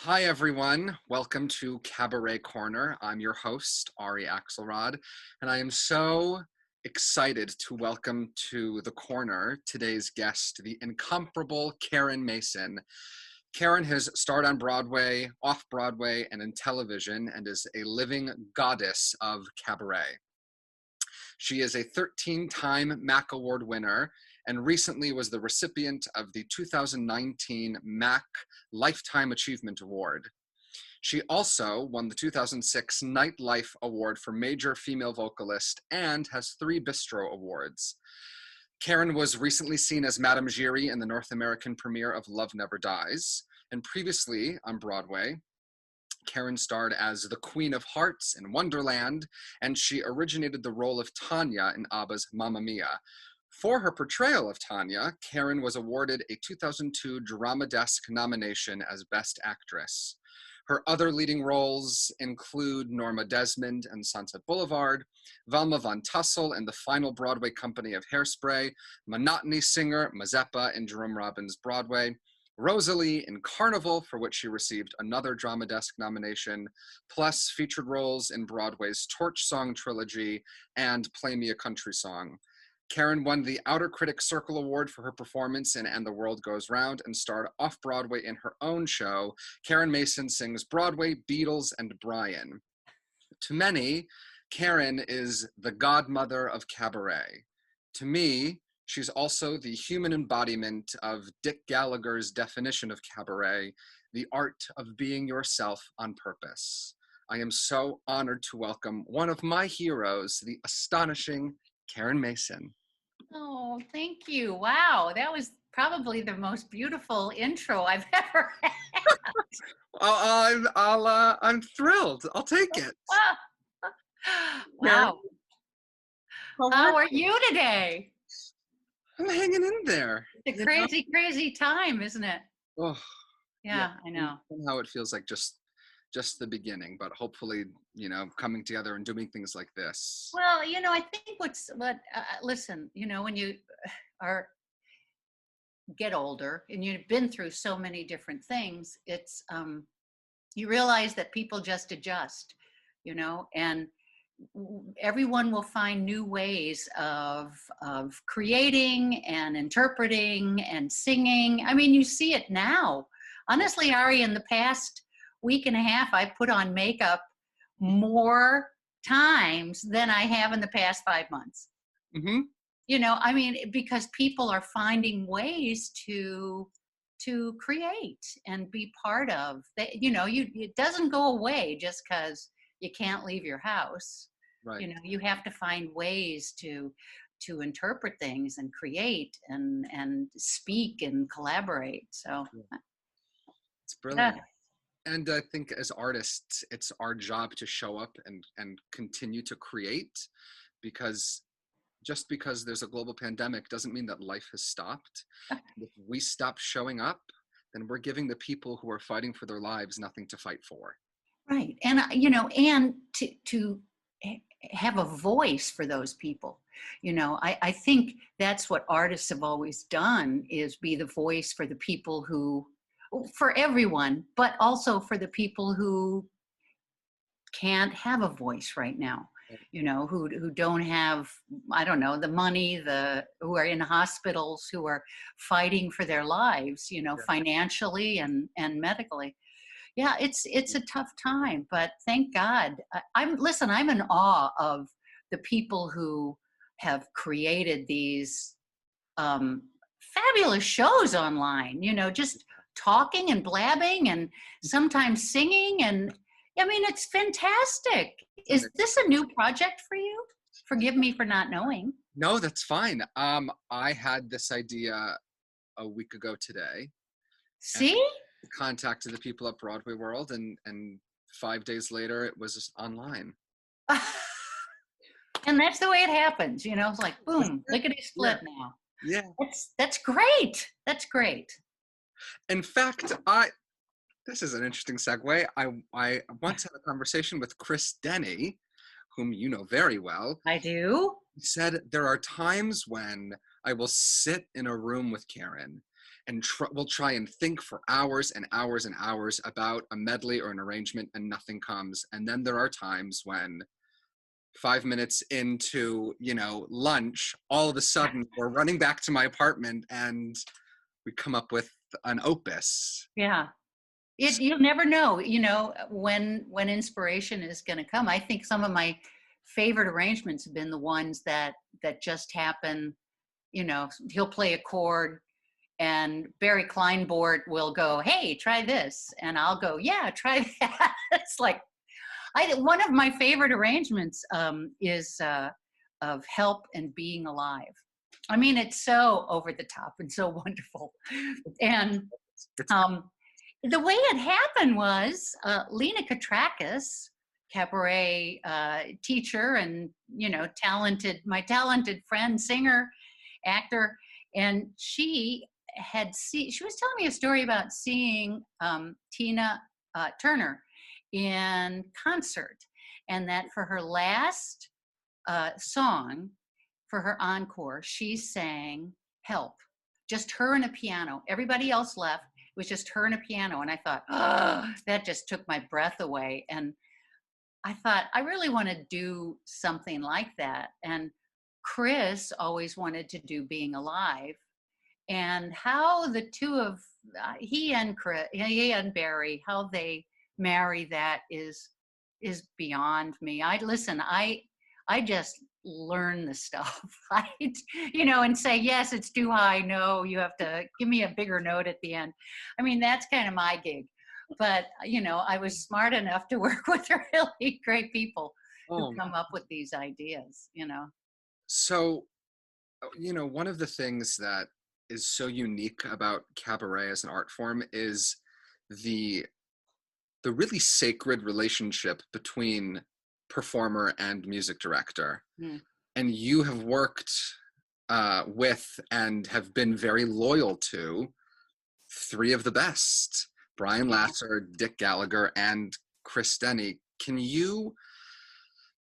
Hi, everyone. Welcome to Cabaret Corner. I'm your host, Ari Axelrod, and I am so excited to welcome to the corner today's guest, the incomparable Karen Mason. Karen has starred on Broadway, off Broadway, and in television, and is a living goddess of cabaret. She is a 13-time MAC Award winner and recently was the recipient of the 2019 MAC Lifetime Achievement Award. She also won the 2006 Nightlife Award for Major Female Vocalist and has 3 Bistro Awards. Karen was recently seen as Madame Giry in the North American premiere of Love Never Dies, and previously on Broadway, Karen starred as the Queen of Hearts in Wonderland, and she originated the role of Tanya in ABBA's Mamma Mia. For her portrayal of Tanya, Karen was awarded a 2002 Drama Desk nomination as Best Actress. Her other leading roles include Norma Desmond in Sunset Boulevard, Velma Von Tussle in the final Broadway company of Hairspray, monotony singer Mazeppa in Jerome Robbins' Broadway, Rosalie in Carnival, for which she received another Drama Desk nomination, plus featured roles in Broadway's Torch Song trilogy and Play Me a Country Song. Karen won the Outer Critics Circle Award for her performance in And the World Goes Round and starred off-Broadway in her own show. Karen Mason sings Broadway, Beatles, and Brian. To many, Karen is the godmother of cabaret. To me, she's also the human embodiment of Dick Gallagher's definition of cabaret, the art of being yourself on purpose. I am so honored to welcome one of my heroes, the astonishing Karen Mason. Oh, thank you. Wow, that was probably the most beautiful intro I've ever had. I'm thrilled. I'll take it. Wow. How How are are you today? I'm hanging in there. It's a crazy, crazy time, isn't it? Oh, Yeah, I know. Somehow it feels like just the beginning, but hopefully, coming together and doing things like this. Well, I think listen, when you are get older and you've been through so many different things, it's you realize that people just adjust, and everyone will find new ways of creating and interpreting and singing. I mean, you see it now. Honestly, Ari, in the past week and a half, I put on makeup more times than I have in the past 5 months. Mm-hmm. I mean, because people are finding ways to create and be part of that. It doesn't go away just because you can't leave your house. Right. You have to find ways to interpret things and create and speak and collaborate. So It's brilliant. And I think as artists, it's our job to show up and continue to create, because just because there's a global pandemic doesn't mean that life has stopped. If we stop showing up, then we're giving the people who are fighting for their lives nothing to fight for. Right. And, and to have a voice for those people. I think that's what artists have always done, is be the voice for the people for everyone, but also for the people who can't have a voice right now, who don't have, I don't know, the money, who are in hospitals, who are fighting for their lives, financially and medically. Yeah, it's a tough time, but thank God. I'm in awe of the people who have created these fabulous shows online, just talking and blabbing and sometimes singing. And I mean, it's fantastic. Is this a new project for you? Forgive me for not knowing. No, that's fine. I had this idea a week ago today. See? Contacted the people at BroadwayWorld, and 5 days later it was just online. And that's the way it happens, it's like boom, lickety split. Now. Yeah. That's great. That's great. In fact, this is an interesting segue. I once had a conversation with Chris Denny, whom you know very well. I do. He said there are times when I will sit in a room with Karen and we'll try and think for hours and hours and hours about a medley or an arrangement, and nothing comes. And then there are times when 5 minutes into, lunch, all of a sudden we're running back to my apartment and we come up with an opus. Yeah. You'll never know, when inspiration is going to come. I think some of my favorite arrangements have been the ones that just happen. He'll play a chord, and Barry Kleinbort will go, "Hey, try this," and I'll go, "Yeah, try that." It's like one of my favorite arrangements is of "Help" and "Being Alive." I mean, it's so over the top and so wonderful, and the way it happened was Lena Katrakis, cabaret teacher and my talented friend, singer, actor, and she was telling me a story about seeing Tina Turner in concert, and that for her last song, for her encore, she sang "Help," just her and a piano. Everybody else left. It was just her and a piano. And I thought, oh, that just took my breath away. And I thought, I really want to do something like that. And Chris always wanted to do "Being Alive." And how the two of he and Barry, how they marry that is beyond me. I just learn the stuff, and say, yes, it's too high. No, you have to give me a bigger note at the end. I mean, that's kind of my gig. But, I was smart enough to work with really great people who come up with these ideas, So, one of the things that is so unique about cabaret as an art form is the really sacred relationship between performer and music director. Mm. And you have worked with and have been very loyal to three of the best: Brian Lasser, Dick Gallagher, and Chris Denny. Can you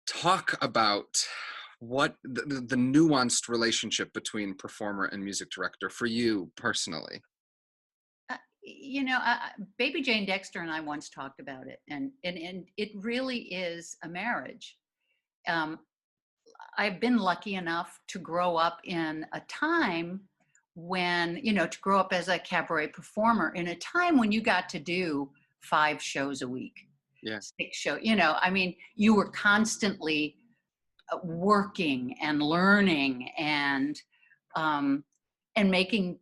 talk about what the nuanced relationship between performer and music director for you personally? Baby Jane Dexter and I once talked about it, and it really is a marriage. I've been lucky enough to grow up in a time when, to grow up as a cabaret performer in a time when you got to do 5 shows a week, Yeah. 6 shows, I mean, you were constantly working and learning and making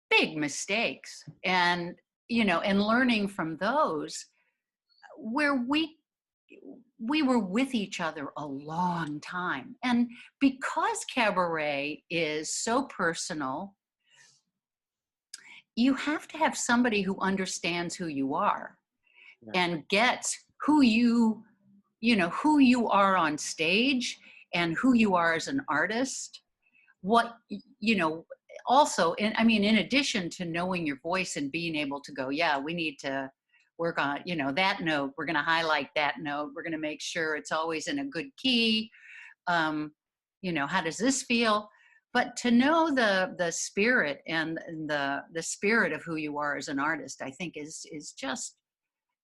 big mistakes and learning from those, where we were with each other a long time. And because cabaret is so personal, you have to have somebody who understands who you are and gets who you are on stage and who you are as an artist. Also, in addition to knowing your voice and being able to go, yeah, we need to work on, that note, we're going to highlight that note, we're going to make sure it's always in a good key. How does this feel? But to know the spirit and the spirit of who you are as an artist, I think is just,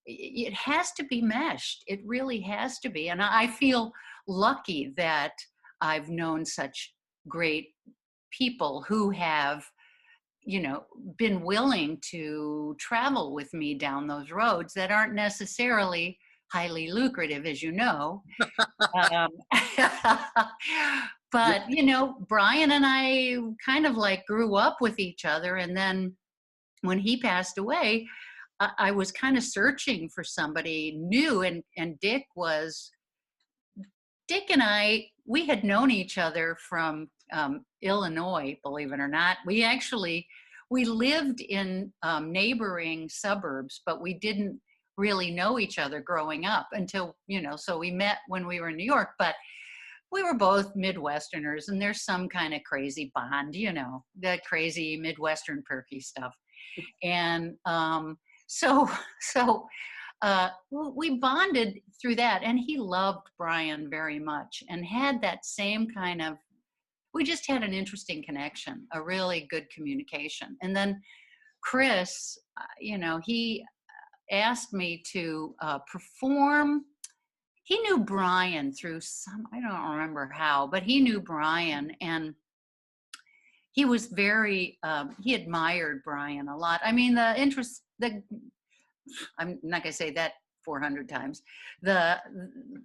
it has to be meshed. It really has to be. And I feel lucky that I've known such great people who have, been willing to travel with me down those roads that aren't necessarily highly lucrative, as you know. um, but, Brian and I kind of like grew up with each other. And then when he passed away, I was kind of searching for somebody new, and Dick and I, we had known each other from Illinois, believe it or not. We lived in neighboring suburbs, but we didn't really know each other growing up until, so we met when we were in New York, but we were both Midwesterners, and there's some kind of crazy bond, that crazy Midwestern perky stuff. And so we bonded through that, and he loved Brian very much and had that same kind of we just had an interesting connection, a really good communication. And then Chris, he asked me to perform. He knew Brian through I don't remember how, but he knew Brian, and he was he admired Brian a lot. I mean, I'm not going to say that 400 times.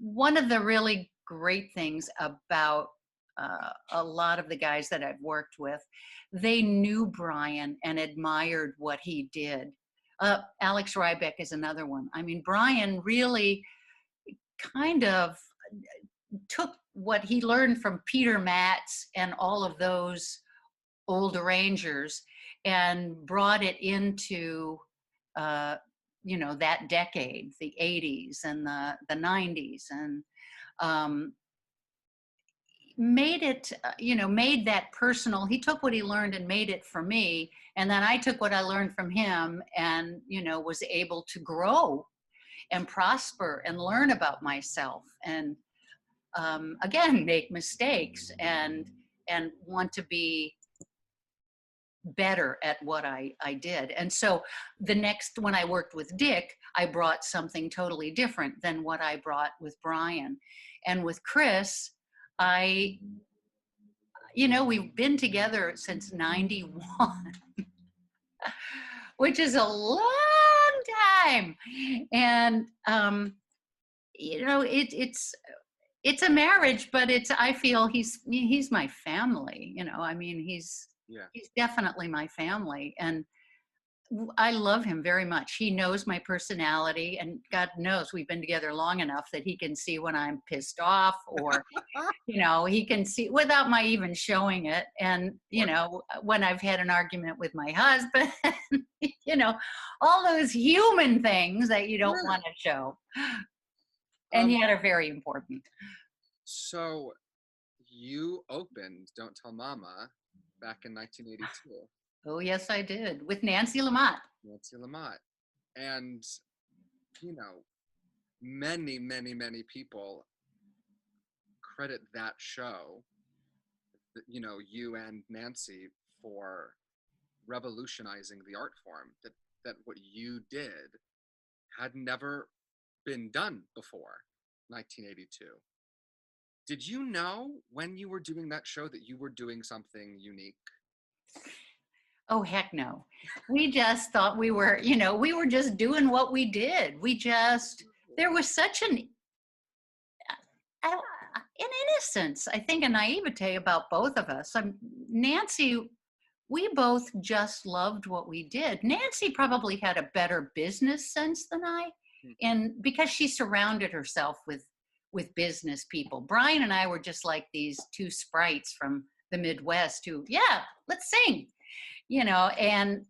One of the really great things about a lot of the guys that I've worked with, they knew Brian and admired what he did. Alex Rybeck is another one. I mean, Brian really kind of took what he learned from Peter Matz and all of those old arrangers and brought it into that decade, the 80s and the 90s, and made it, made that personal. He took what he learned and made it for me, and then I took what I learned from him and was able to grow and prosper and learn about myself, and again, make mistakes and want to be better at what I did. And so when I worked with Dick, I brought something totally different than what I brought with Brian. And with Chris, we've been together since 91, which is a long time. And, it's a marriage, but I feel he's my family, I mean, he's definitely my family, and I love him very much. He knows my personality, and God knows we've been together long enough that he can see when I'm pissed off, or, he can see without my even showing it. And, when I've had an argument with my husband, all those human things that you don't want to show. And yet are very important. So you opened Don't Tell Mama back in 1982. Oh, yes, I did, with Nancy Lamotte. And, many, many, many people credit that show, you and Nancy, for revolutionizing the art form, that what you did had never been done before 1982. Did you know when you were doing that show that you were doing something unique? Oh, heck no. We just thought we were just doing what we did. There was such an innocence, I think, a naivete about both of us. Nancy, we both just loved what we did. Nancy probably had a better business sense than I, and because she surrounded herself with business people. Brian and I were just like these two sprites from the Midwest who, let's sing, and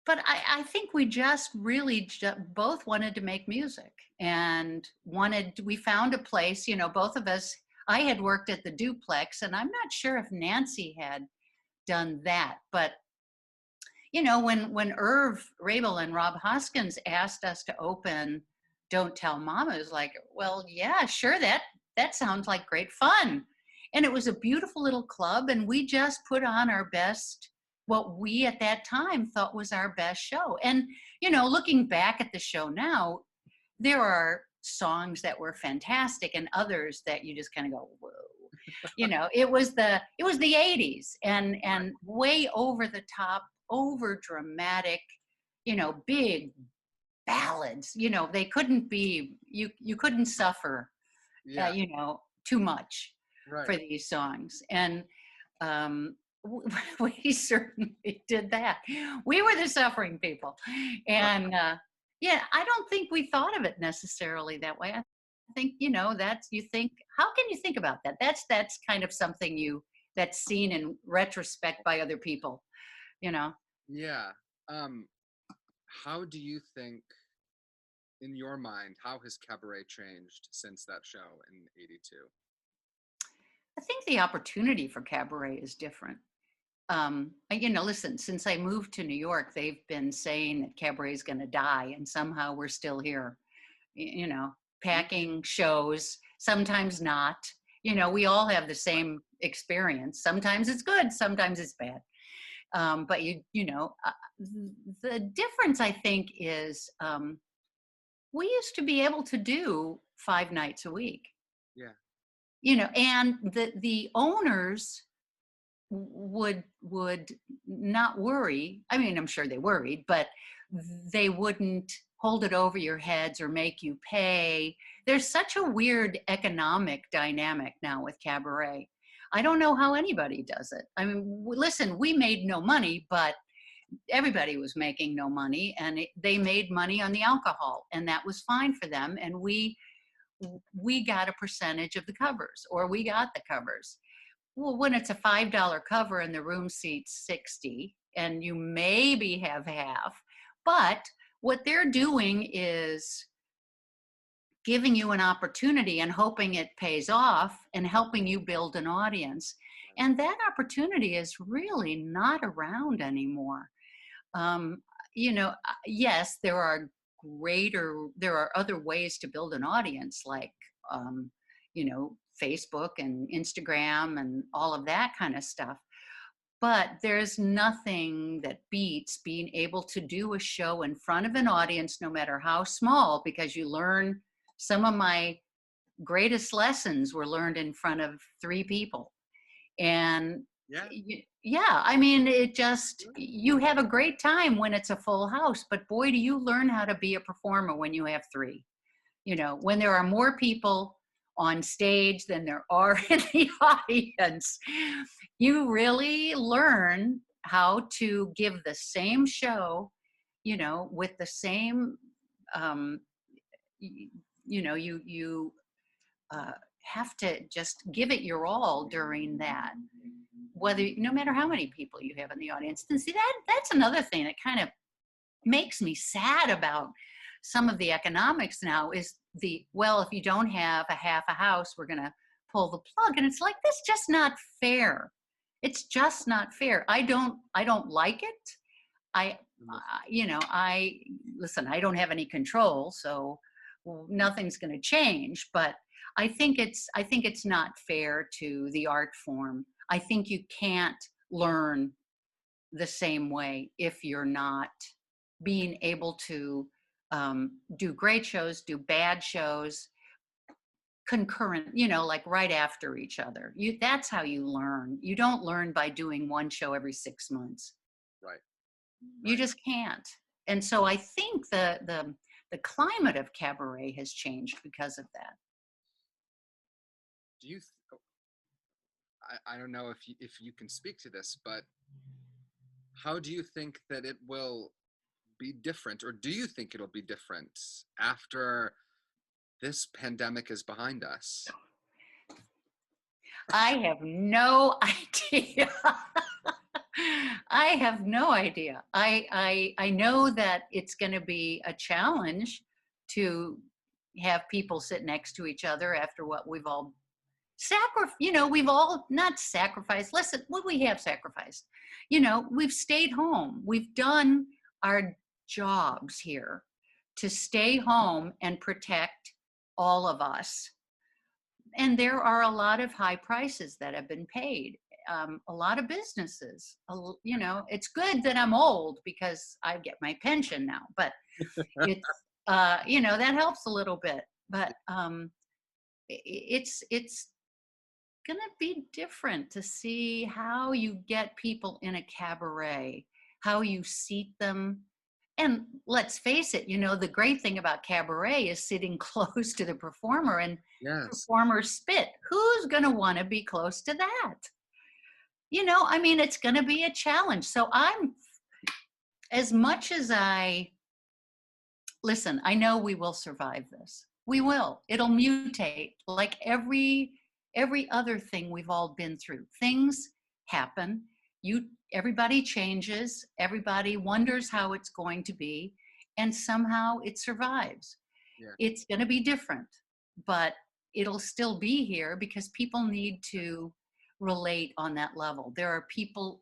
but I think we just really both wanted to make music, and we found a place, both of us. I had worked at the Duplex, and I'm not sure if Nancy had done that, but when Irv Rabel and Rob Hoskins asked us to open Don't Tell Mama, it was like, well, yeah, sure, that sounds like great fun. And it was a beautiful little club, and we just put on our best, what we at that time thought was our best show. And, looking back at the show now, there are songs that were fantastic and others that you just kind of go, whoa. It was the 80s, and way over the top, over dramatic, big ballads. They couldn't be, you couldn't suffer, too much for these songs. And we certainly did that. We were the suffering people. And I don't think we thought of it necessarily that way. I think, how can you think about that? That's kind of something that's seen in retrospect by other people, Yeah. How do you think, in your mind, how has Cabaret changed since that show in 82? I think the opportunity for Cabaret is different. Listen, since I moved to New York, they've been saying that Cabaret is going to die, and somehow we're still here, packing shows, sometimes not. We all have the same experience. Sometimes it's good, sometimes it's bad. But the difference, I think, is we used to be able to do 5 nights a week, Yeah. and the owners would not worry. I mean, I'm sure they worried, but they wouldn't hold it over your heads or make you pay. There's such a weird economic dynamic now with cabaret. I don't know how anybody does it. I mean, listen, we made no money, but everybody was making no money, and they made money on the alcohol, and that was fine for them. And we got a percentage of the covers, or we got the covers. Well, when it's a $5 cover and the room seats 60, and you maybe have half, but what they're doing is giving you an opportunity and hoping it pays off and helping you build an audience. And that opportunity is really not around anymore. Yes, there are other ways to build an audience, like, Facebook and Instagram and all of that kind of stuff. But there's nothing that beats being able to do a show in front of an audience, no matter how small, because you learn. Some of my greatest lessons were learned in front of 3 people. And Yeah. yeah, I mean, you have a great time when it's a full house, but boy, do you learn how to be a performer when you have 3. When there are more people on stage than there are in the audience, you really learn how to give the same show, with the same, you have to just give it your all during that, no matter how many people you have in the audience. And see, that's another thing that kind of makes me sad about some of the economics now, is if you don't have a half a house, we're going to pull the plug. And it's like, that's just not fair. It's just not fair. I don't like it. Listen, I don't have any control, so nothing's going to change, but I think it's not fair to the art form. I think you can't learn the same way if you're not being able to do great shows, do bad shows, concurrent, like right after each other. That's how you learn. You don't learn by doing one show every 6 months. Right. You just can't. And so I think the climate of cabaret has changed because of that. Do you? I don't know if you can speak to this, but how do you think that it will be different, or do you think it'll be different after this pandemic is behind us? I have no idea. I have no idea. I know that it's going to be a challenge to have people sit next to each other after what we've all we've all not sacrificed. Listen, what we have sacrificed. We've stayed home. We've done our jobs here to stay home and protect all of us. And there are a lot of high prices that have been paid. A lot of businesses, it's good that I'm old because I get my pension now, but it's, that helps a little bit, but it's going to be different to see how you get people in a cabaret, how you seat them. And let's face it, the great thing about cabaret is sitting close to the performer, and Yes. performers spit. Who's going to want to be close to that? It's going to be a challenge. So as much as listen, I know we will survive this. We will. It'll mutate like every other thing we've all been through. Things happen. Everybody changes. Everybody wonders how it's going to be, and somehow it survives. Yeah. It's going to be different, but it'll still be here because people need to relate on that level. There are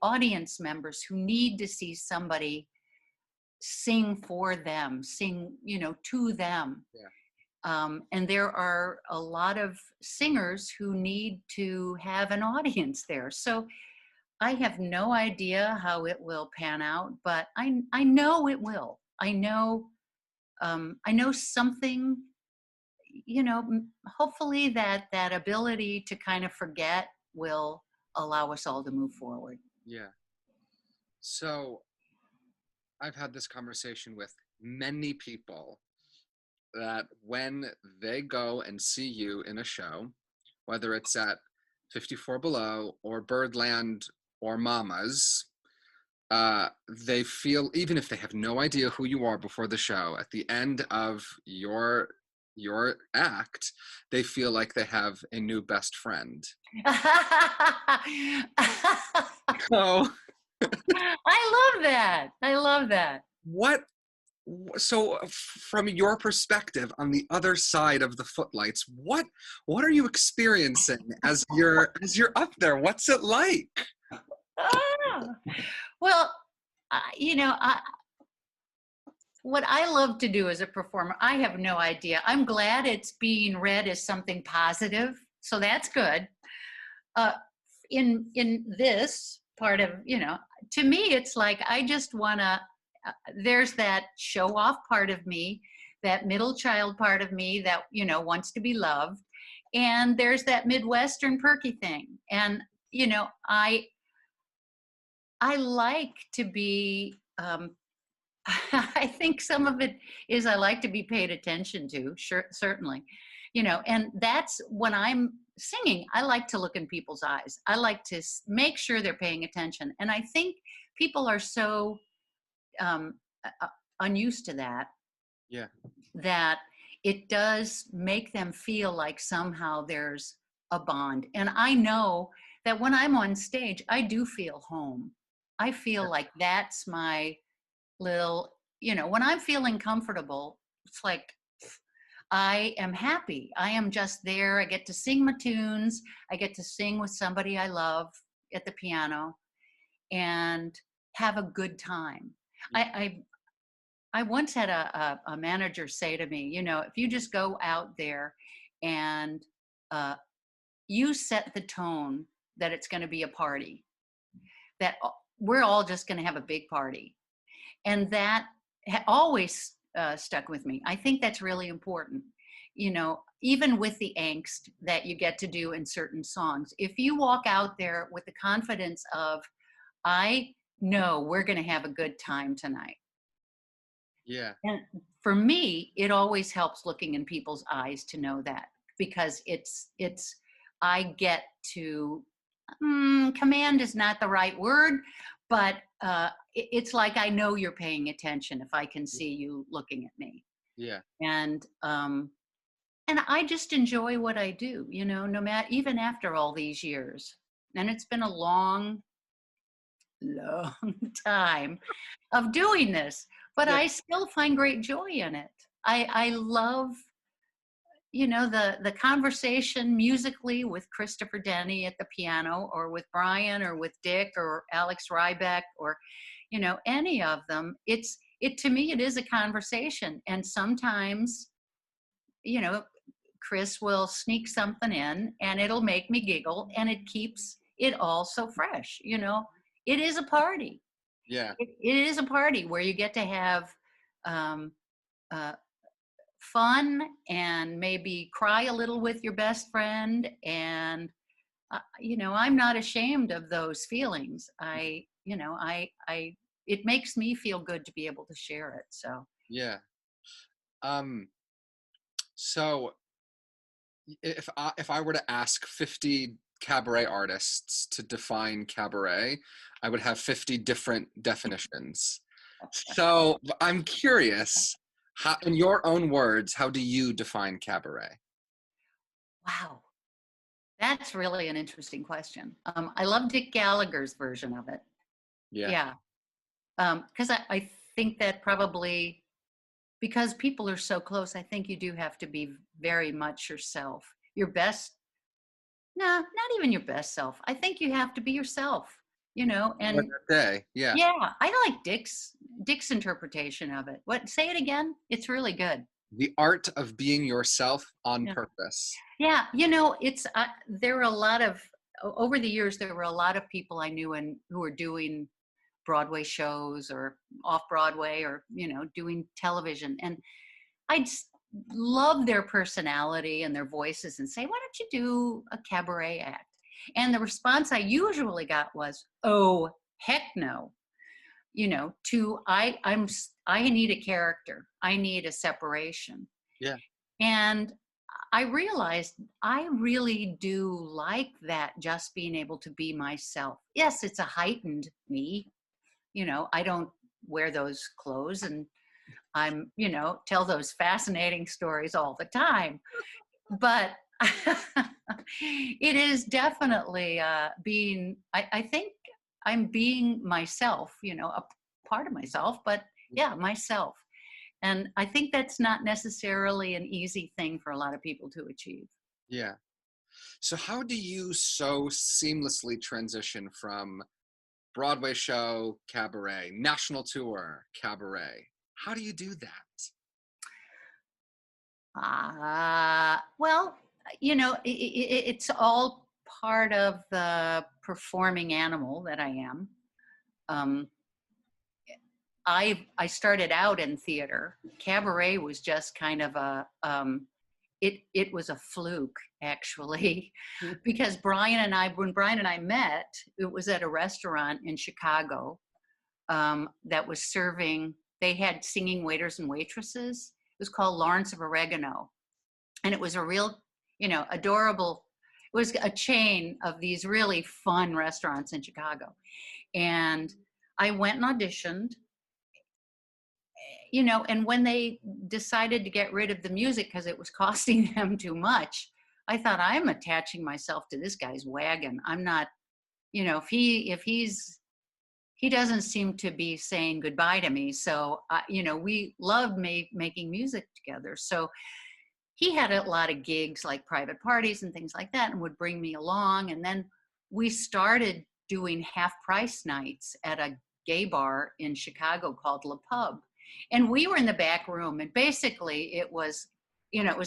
audience members who need to see somebody sing for them, sing, to them. Yeah. And there are a lot of singers who need to have an audience there. So I have no idea how it will pan out, but I know it will. I know something, hopefully that ability to kind of forget will allow us all to move forward. Yeah. So I've had this conversation with many people that when they go and see you in a show, whether it's at 54 Below or Birdland or Mama's, they feel, even if they have no idea who you are before the show, at the end of your act, they feel like they have a new best friend. So I love that. I love that. what so from your perspective on the other side of the footlights, what are you experiencing as you're up there? What's it like? Ah. Well, what I love to do as a performer, I have no idea. I'm glad it's being read as something positive, so that's good. Uh, in this part of, to me, it's like I just want to. There's that show off part of me, that middle child part of me that wants to be loved, and there's that Midwestern perky thing, and I like to be. I think some of it is I like to be paid attention to, sure, certainly, and that's when I'm singing. I like to look in people's eyes. I like to make sure they're paying attention, and I think people are so um, unused to that Yeah. that it does make them feel like somehow there's a bond. And I know that when I'm on stage, I do feel home. I feel like that's my little, when I'm feeling comfortable, it's like I am happy. I am just there. I get to sing my tunes. I get to sing with somebody I love at the piano and have a good time. I once had a manager say to me, if you just go out there and you set the tone that it's going to be a party, that we're all just going to have a big party. And that always stuck with me. I think that's really important. Even with the angst that you get to do in certain songs, if you walk out there with the confidence of, I know we're going to have a good time tonight. Yeah. And for me, it always helps looking in people's eyes to know that, because I get to, command is not the right word, but it's like I know you're paying attention if I can see you looking at me. Yeah. And I just enjoy what I do, no matter, even after all these years. And it's been a long time of doing this, but Yeah. I still find great joy in it. I love, the conversation musically with Christopher Denny at the piano, or with Brian, or with Dick, or Alex Rybeck, or, any of them. To me, it is a conversation. And sometimes, Chris will sneak something in and it'll make me giggle, and it keeps it all so fresh. It is a party. Yeah. It is a party where you get to have um, uh, fun and maybe cry a little with your best friend. And, I'm not ashamed of those feelings. It makes me feel good to be able to share it. So, Yeah. Um, so if I were to ask 50 cabaret artists to define cabaret, I would have 50 different definitions. So I'm curious, how, in your own words, how do you define cabaret? wow, that's really an interesting question. I love Dick Gallagher's version of it. Yeah. Yeah. Because I think that probably, because people are so close, I think you do have to be very much yourself. Your best, no, not even your best self. I think you have to be yourself, What and that day? Yeah. yeah, I like Dick's interpretation of it. What, say it again? It's really good. The art of being yourself on Yeah. purpose. Yeah, it's there were a lot of over the years there were a lot of people I knew and who were doing Broadway shows or off Broadway or doing television, and I'd love their personality and their voices and say, "Why don't you do a cabaret act?" And the response I usually got was, "Oh, heck no." I need a character. I need a separation. Yeah. And I realized I really do like that, just being able to be myself. Yes, it's a heightened me. I don't wear those clothes and tell those fascinating stories all the time. But it is definitely I think I'm being myself, a part of myself, but yeah, myself. And I think that's not necessarily an easy thing for a lot of people to achieve. Yeah. So how do you so seamlessly transition from Broadway show, cabaret, national tour, cabaret? How do you do that? Well, it's all part of the performing animal that I am. Um, I started out in theater. Cabaret was just kind of it was a fluke, actually, because when Brian and I met, it was at a restaurant in Chicago that was serving. They had singing waiters and waitresses. It was called Lawrence of Oregano, and it was a real, adorable. It was a chain of these really fun restaurants in Chicago, and I went and auditioned. And when they decided to get rid of the music because it was costing them too much, I thought, I'm attaching myself to this guy's wagon. I'm not, he doesn't seem to be saying goodbye to me. So, we loved making music together. So he had a lot of gigs like private parties and things like that and would bring me along. And then we started doing half price nights at a gay bar in Chicago called La Pub. And we were in the back room, and basically it was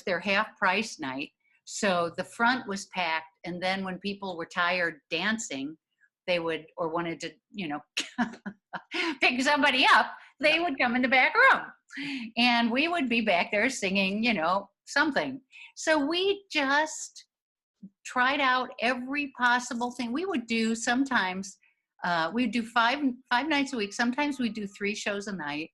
their half price night. So the front was packed. And then when people were tired dancing, they would, or wanted to, pick somebody up, they would come in the back room. And we would be back there singing, something. So we just tried out every possible thing. We would do sometimes, we'd do five nights a week. Sometimes we'd do 3 shows a night.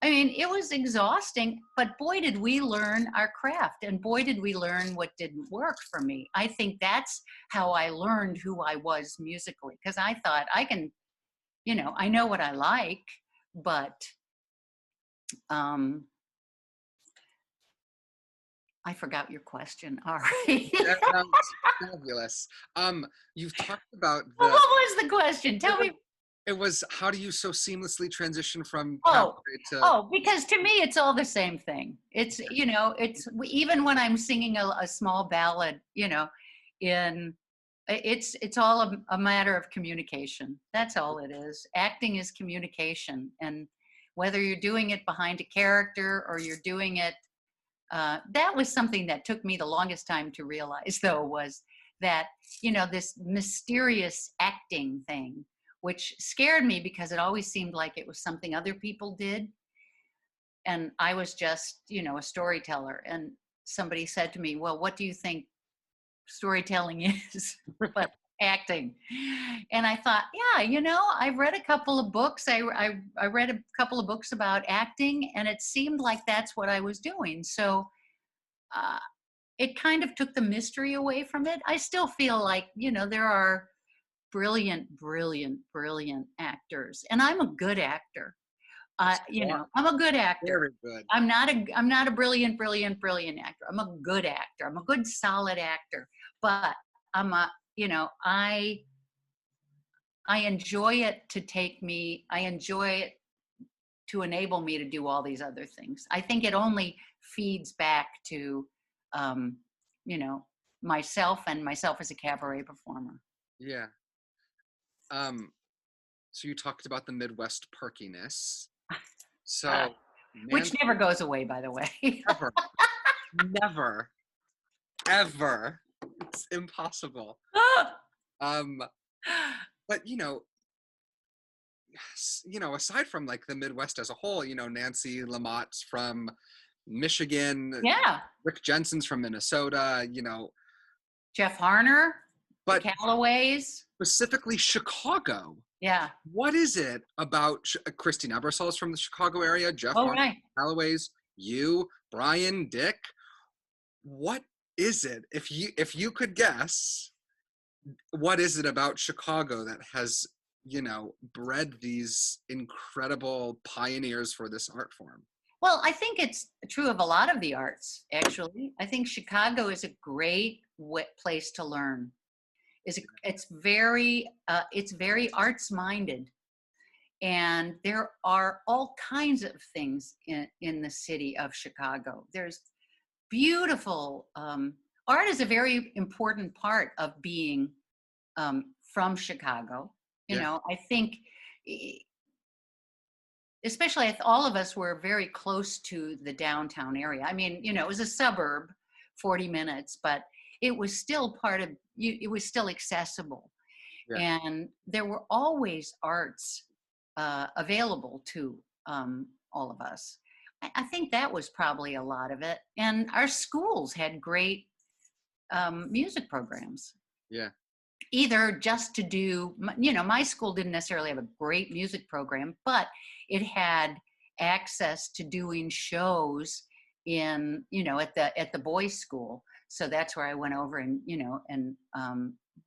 I mean, it was exhausting, but boy, did we learn our craft, and boy, did we learn what didn't work for me. I think that's how I learned who I was musically, because I thought I can, I know what I like, but I forgot your question. All right. That's fabulous. You've talked about Well, what was the question? Tell me. it was how do you so seamlessly transition from cabaret Oh, to because to me, it's all the same thing. It's, even when I'm singing a small ballad, in it's all a matter of communication. That's all it is. Acting is communication. And whether you're doing it behind a character or you're doing it, that was something that took me the longest time to realize, though, was that, this mysterious acting thing, which scared me because it always seemed like it was something other people did. And I was just, a storyteller. And somebody said to me, well, what do you think storytelling is? But acting. And I thought, yeah, I've read a couple of books. I read a couple of books about acting, and it seemed like that's what I was doing. So uh, it kind of took the mystery away from it. I still feel like, there are brilliant, brilliant, brilliant actors, and I'm a good actor. I'm a good actor. very good. I'm not a brilliant, brilliant, brilliant actor. I'm a good actor. I'm a good, solid actor. But I'm a, I enjoy it to take me. I enjoy it to enable me to do all these other things. I think it only feeds back to, um, you know, myself and myself as a cabaret performer. Yeah. So you talked about the Midwest perkiness. So which Nancy, never goes away, by the way. never, never, ever. It's impossible. Um, but aside from like the Midwest as a whole, Nancy Lamott's from Michigan, Yeah. Rick Jensen's from Minnesota, Jeff Harner, the but Callaways. specifically Chicago. Yeah. What is it about Christine Ebersol is from the Chicago area, Jeff Oh, Harner, right. Callaways, you, Brian, Dick? What is it? If you could guess, what is it about Chicago that has, bred these incredible pioneers for this art form? Well, I think it's true of a lot of the arts, actually. I think Chicago is a great place to learn. It's very arts minded, and there are all kinds of things in the city of Chicago. There's beautiful art is a very important part of being from Chicago. Yeah, I think, especially if all of us were very close to the downtown area. I mean, it was a suburb, 40 minutes, but it was still part of you. It was still accessible, yeah, and there were always arts available to all of us. I think that was probably a lot of it. And our schools had great music programs, yeah, either just to do, my school didn't necessarily have a great music program, but it had access to doing shows at the boys' school. So that's where I went over and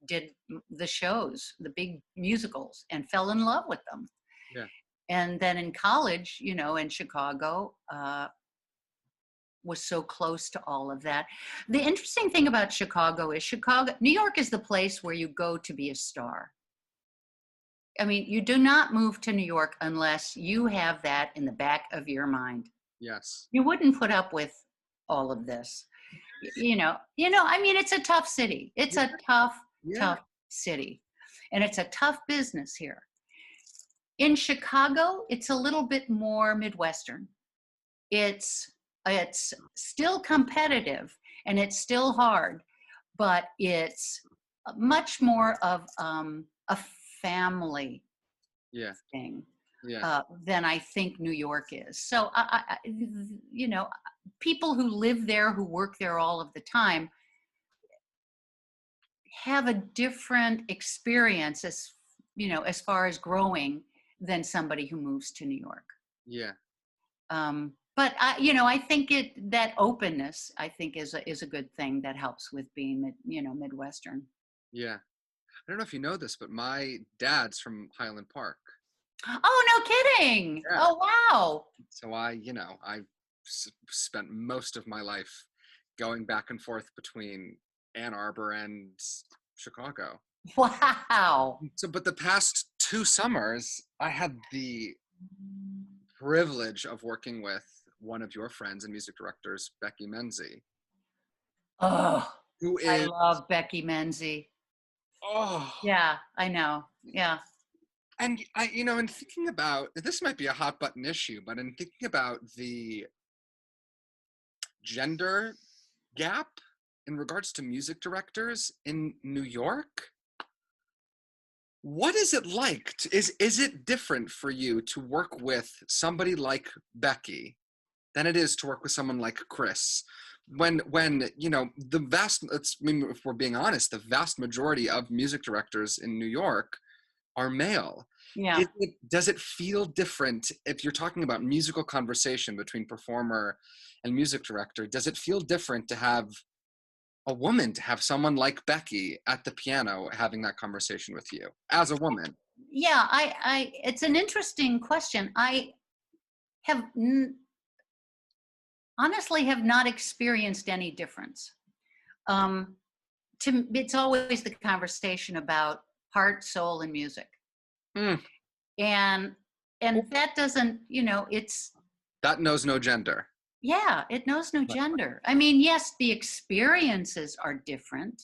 did the shows, the big musicals, and fell in love with them. yeah, And then in college, in Chicago, was so close to all of that. The interesting thing about Chicago is New York is the place where you go to be a star. I mean, you do not move to New York unless you have that in the back of your mind. yes, You wouldn't put up with all of this. I mean, it's a tough city. It's a yeah, tough city. And it's a tough business here. In Chicago, it's a little bit more Midwestern. It's still competitive and it's still hard, but it's much more of a family yeah, thing yeah, than I think New York is. So people who live there, who work there all of the time, have a different experience as far as growing than somebody who moves to New York. yeah, But I think that openness, I think, is a good thing that helps with being Midwestern. yeah. I don't know if you know this, but my dad's from Highland Park. Oh, no kidding! Yeah. Oh, wow! So I spent most of my life going back and forth between Ann Arbor and Chicago. Wow! So, but the past 2 summers, I had the privilege of working with one of your friends and music directors, Becky Menzie, Oh, who I is, love Becky Menzie. oh, Yeah, I know. Yeah. and in thinking about, this might be a hot button issue, but in thinking about the gender gap in regards to music directors in New York, what is it like? Is it different for you to work with somebody like Becky than it is to work with someone like Chris? When the vast, if we're being honest, the vast majority of music directors in New York are male. Yeah. Does it feel different if you're talking about musical conversation between performer and music director? Does it feel different to have a woman, to have someone like Becky at the piano having that conversation with you as a woman? Yeah, it's an interesting question. I have honestly have not experienced any difference. It's always the conversation about heart, soul, and music. Mm, And that doesn't, that knows no gender. yeah, it knows no But gender. I mean, yes, the experiences are different,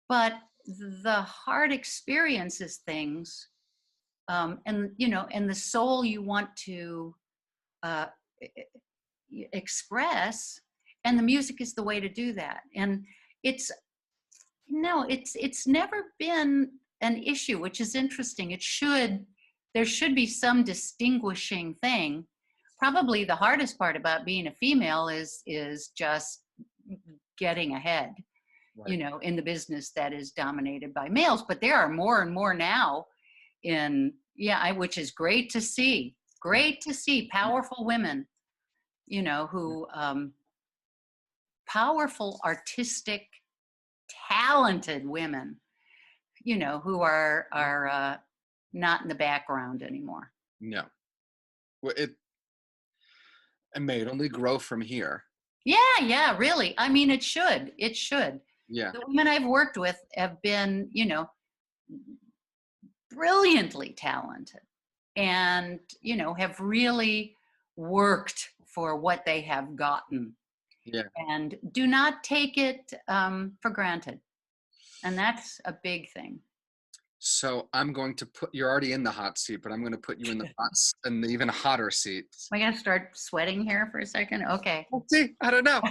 but the heart experiences things, and the soul you want to uh, express, and the music is the way to do that. And it's no, it's never been an issue, which is interesting. There should be some distinguishing thing. Probably the hardest part about being a female is just getting ahead, Right. in the business that is dominated by males. But there are more and more now which is great to see. Great to see powerful women, who powerful, artistic, talented women, who are not in the background anymore. No. Well, and may it only grow from here. Yeah, really. I mean, it should. Yeah. The women I've worked with have been, brilliantly talented, and, have really worked for what they have gotten, Yeah. and do not take it for granted. And that's a big thing. So I'm going to you're already in the hot seat, but I'm going to put you in in the even hotter seat. Am I going to start sweating here for a second? Okay. We'll see. I don't know.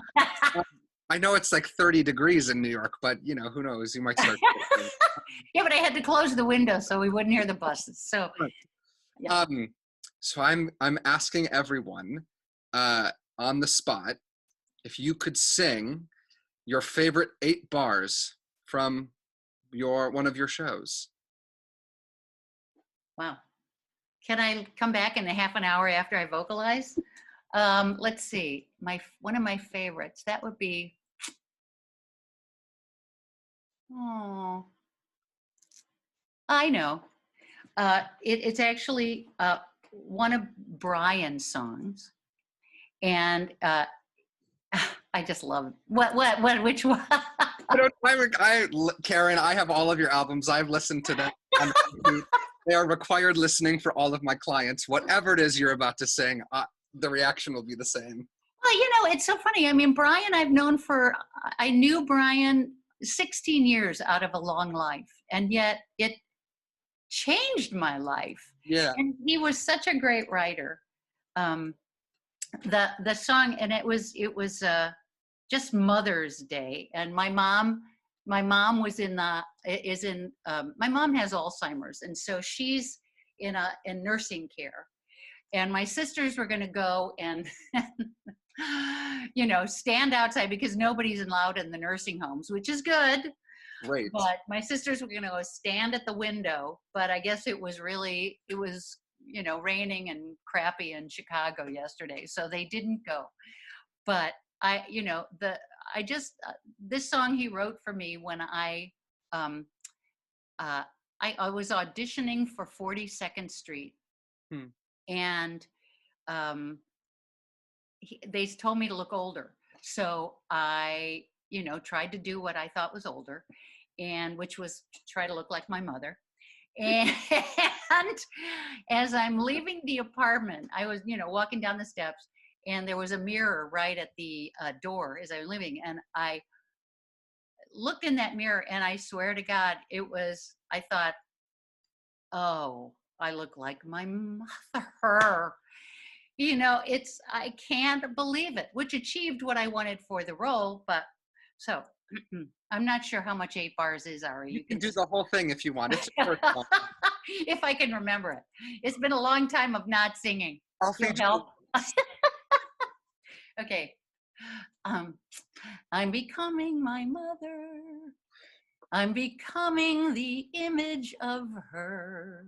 I know it's like 30 degrees in New York, but who knows? You might start. Yeah, but I had to close the window so we wouldn't hear the buses. So, yeah. So I'm asking everyone on the spot if you could sing your favorite 8 bars from one of your shows. Wow. Can I come back in a half an hour after I vocalize? Let's see. One of my favorites. That would be. Oh, I know. It's actually one of Brian's songs, and I just love it. Which one? Karen, I have all of your albums. I've listened to them. They are required listening for all of my clients. Whatever it is you're about to sing, the reaction will be the same. Well, it's so funny. I mean, Brian, I knew Brian 16 years out of a long life, and yet it changed my life. Yeah. And he was such a great writer. The song, and it was just Mother's Day, and my mom my mom has Alzheimer's, and so she's in nursing care, and my sisters were going to go and stand outside because nobody's allowed in the nursing homes, which is good. Great. But my sisters were going to go stand at the window, but I guess it was raining and crappy in Chicago yesterday, so they didn't go. But this song he wrote for me when I was auditioning for 42nd Street, and they told me to look older, so I tried to do what I thought was older, and which was try to look like my mother. And as I'm leaving the apartment, I was walking down the steps, and there was a mirror right at the door as I was leaving, and I looked in that mirror, and I swear to God, I thought, oh, I look like my mother. I can't believe it, which achieved what I wanted for the role. But so I'm not sure how much 8 bars is, Ari. You can do the whole thing if you want. It's if I can remember it. It's been a long time of not singing. I'll feed you. Okay. I'm becoming my mother. I'm becoming the image of her.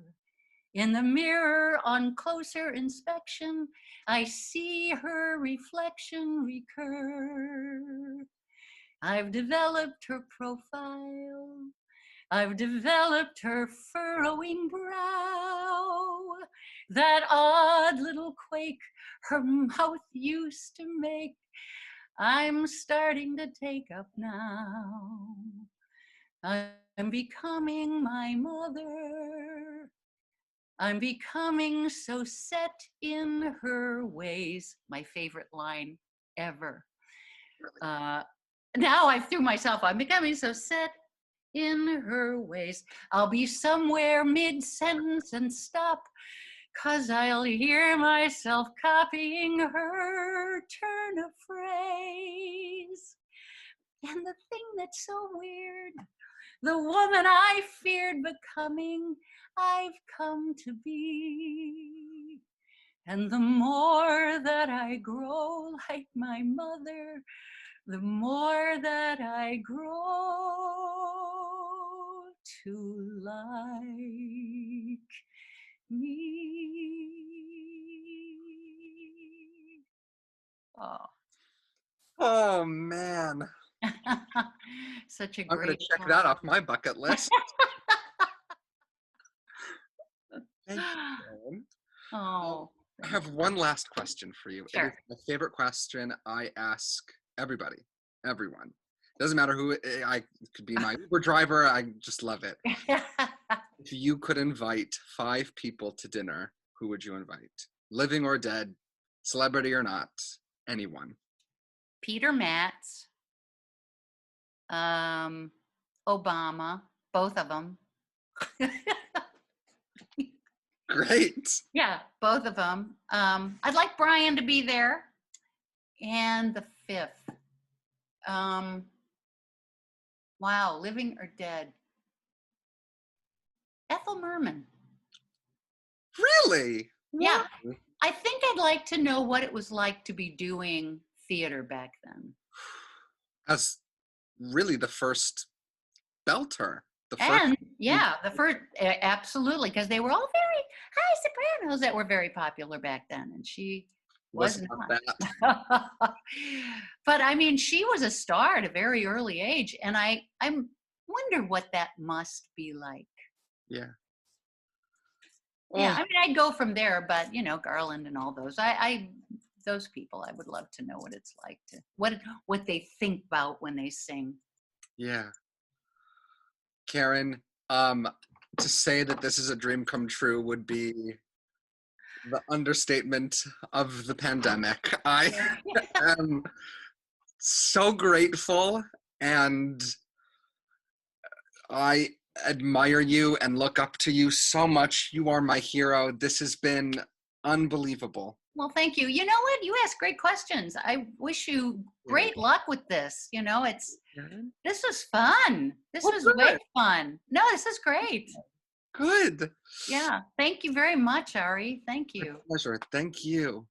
In the mirror on closer inspection, I see her reflection recur. I've developed her profile. I've developed her furrowing brow. That odd little quake her mouth used to make, I'm starting to take up now. I'm becoming my mother. I'm becoming so set in her ways. My favorite line ever. Now I threw myself, I'm becoming so set in her ways. I'll be somewhere mid-sentence and stop 'cause I'll hear myself copying her turn of phrase. And the thing that's so weird, the woman I feared becoming, I've come to be. And the more that I grow like my mother, the more that I grow to like me. Oh. Oh man, Such a I'm gonna great check that song. off my bucket list. Thank you, Karen. Um, Oh, I thank have you. one last question for you. It is Sure. my favorite question I ask everybody, everyone. Doesn't matter who I it could be my Uber driver. I just love it. If you could invite 5 people to dinner, who would you invite? Living or dead, celebrity or not, anyone. Peter Matz, Obama, both of them. Great. Yeah, both of them. I'd like Brian to be there. And the fifth. Wow, living or dead? Ethel Merman. Really? Yeah, Wow. I think I'd like to know what it was like to be doing theater back then. As really the first belter, the first. And yeah, the first, absolutely, because they were all very high sopranos that were very popular back then, and she Was was not that. not. But I mean, she was a star at a very early age, and I wonder what that must be like. Yeah. Yeah, Oh, I mean, I'd go from there, but you know, Garland and all those, I those people, I would love to know what it's like to what they think about when they sing. yeah. Karen, to say that this is a dream come true would be the understatement of the pandemic. I am so grateful and I admire you and look up to you so much. You are my hero. This has been unbelievable. Well, thank you. You know what? You ask great questions. I wish you Yeah. great luck with this. You know, Karen? this was fun. This Well, was way good. fun. No, this is great. Good. Yeah. Thank you very much, Ari. Thank My you. pleasure. Thank you.